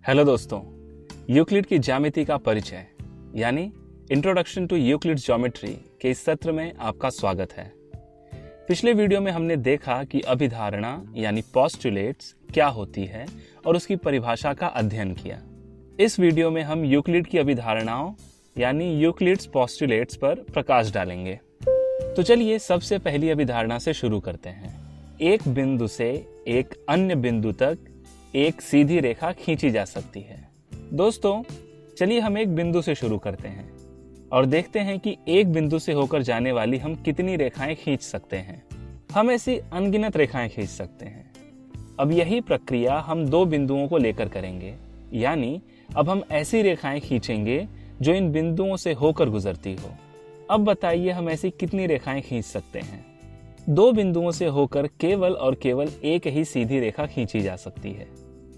Hello दोस्तों, Euclid की ज्यामिति का परिचय यानी इंट्रोडक्शन टू यूक्लिड्स ज्योमेट्री के इस सत्र में आपका स्वागत है। पिछले वीडियो में हमने देखा कि अभिधारणा यानी पोस्टुलेट्स क्या होती है और उसकी परिभाषा का अध्ययन किया। इस वीडियो में हम यूक्लिड की अभिधारणाओं यानी यूक्लिड्स पोस्टुलेट्स पर प्रकाश डालेंगे। तो चलिए सबसे पहली अभिधारणा से शुरू करते हैं। एक बिंदु से एक अन्य बिंदु तक एक सीधी रेखा खींची जा सकती है। दोस्तों, चलिए हम एक बिंदु से शुरू करते हैं और देखते हैं कि एक बिंदु से होकर जाने वाली हम कितनी रेखाएं खींच सकते हैं। हम ऐसी अनगिनत रेखाएं खींच सकते हैं। अब यही प्रक्रिया हम दो बिंदुओं को लेकर करेंगे, यानी अब हम ऐसी रेखाएं खींचेंगे जो इन बिंदुओं से होकर गुजरती हो। अब बताइए हम ऐसी कितनी रेखाएं खींच सकते हैं। दो बिंदुओं से होकर केवल और केवल एक ही सीधी रेखा खींची जा सकती है,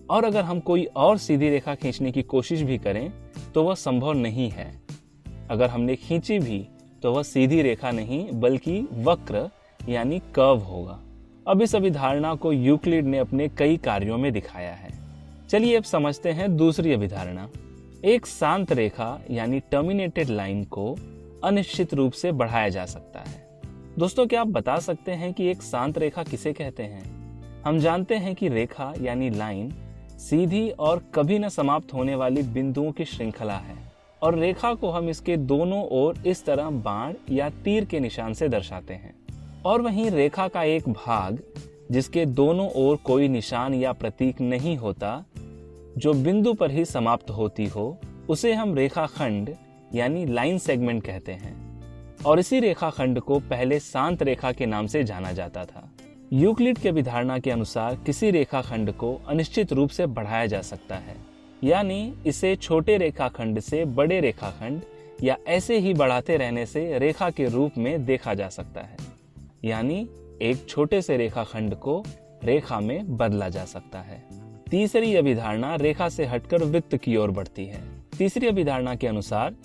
और अगर हम कोई और सीधी रेखा खींचने की कोशिश भी करें तो वह संभव नहीं है। अगर हमने खींची भी तो वह सीधी रेखा नहीं बल्कि वक्र यानी कर्व होगा। अब इस अभिधारणा को यूक्लिड ने अपने कई कार्यों में दिखाया है। चलिए अब समझते हैं दूसरी अभिधारणा। एक शांत रेखा यानी टर्मिनेटेड लाइन को अनिश्चित रूप से बढ़ाया जा सकता है। दोस्तों, क्या आप बता सकते हैं कि एक शांत रेखा किसे कहते हैं? हम जानते हैं कि रेखा यानी लाइन सीधी और कभी न समाप्त होने वाली बिंदुओं की श्रृंखला है, और रेखा को हम इसके दोनों ओर इस तरह बाण या तीर के निशान से दर्शाते हैं। और वहीं रेखा का एक भाग जिसके दोनों ओर कोई निशान या प्रतीक नहीं होता, जो बिंदु पर ही समाप्त होती हो, उसे हम रेखाखंड यानी लाइन सेगमेंट कहते हैं। और इसी रेखाखंड को पहले शांत रेखा के नाम से जाना जाता था। यूक्लिड की अभिधारणा के अनुसार किसी रेखाखंड को अनिश्चित रूप से बढ़ाया जा सकता है, यानी इसे छोटे रेखाखंड से बड़े रेखाखंड या ऐसे ही बढ़ाते रहने से रेखा के रूप में देखा जा सकता है, यानी एक छोटे से रेखाखंड को रेखा में बदला जा सकता है। तीसरी अभिधारणा रेखा से हटकर वृत्त की ओर बढ़ती है। तीसरी अभिधारणा के अनुसार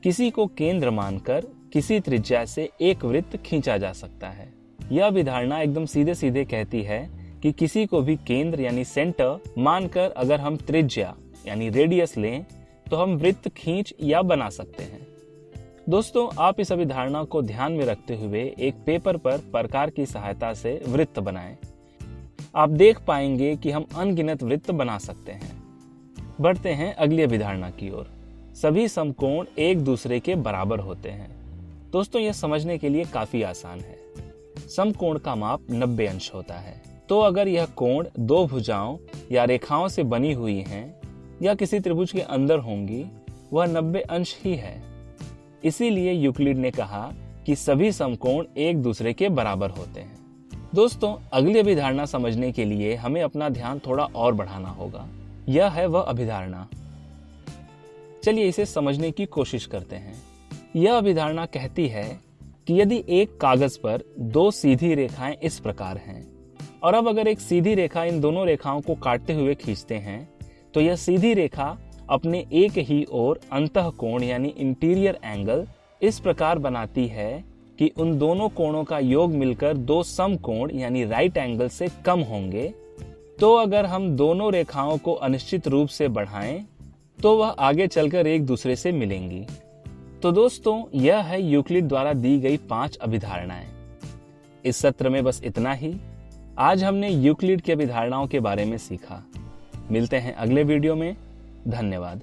किसी को केंद्र मानकर किसी त्रिज्या से एक वृत्त खींचा जा सकता है। यह अभिधारणा एकदम सीधे सीधे कहती है कि किसी को भी केंद्र यानी सेंटर मानकर अगर हम त्रिज्या यानी रेडियस लें तो हम वृत्त खींच या बना सकते हैं। दोस्तों, आप इस अभिधारणा को ध्यान में रखते हुए एक पेपर पर प्रकार की सहायता से वृत्त बनाएं। आप देख पाएंगे कि हम अनगिनत वृत्त बना सकते हैं। बढ़ते हैं अगली अभिधारणा की ओर। सभी समकोण एक दूसरे के बराबर होते हैं। दोस्तों, यह समझने के लिए काफी आसान है। समकोण का माप 90 अंश होता है, तो अगर यह कोण दो भुजाओं या रेखाओं से बनी हुई हैं या किसी त्रिभुज के अंदर होंगी, वह 90 अंश ही है। इसीलिए यूक्लिड ने कहा कि सभी समकोण एक दूसरे के बराबर होते हैं। दोस्तों, अगली अभिधारणा समझने के लिए हमें अपना ध्यान थोड़ा और बढ़ाना होगा। यह है वह अभिधारणा। चलिए इसे समझने की कोशिश करते हैं। यह अभिधारणा कहती है कि यदि एक कागज पर दो सीधी रेखाएं इस प्रकार हैं, और अब अगर एक सीधी रेखा इन दोनों रेखाओं को काटते हुए खींचते हैं, तो यह सीधी रेखा अपने एक ही ओर अंतःकोण यानी इंटीरियर एंगल इस प्रकार बनाती है कि उन दोनों कोणों का योग मिलकर दो समकोण यानी राइट एंगल से कम होंगे। तो अगर हम दोनों रेखाओं को अनिश्चित रूप से बढ़ाएं तो वह आगे चलकर एक दूसरे से मिलेंगी। तो दोस्तों, यह है यूक्लिड द्वारा दी गई 5 अभिधारणाएं। इस सत्र में बस इतना ही। आज हमने यूक्लिड की अभिधारणाओं के बारे में सीखा। मिलते हैं अगले वीडियो में। धन्यवाद।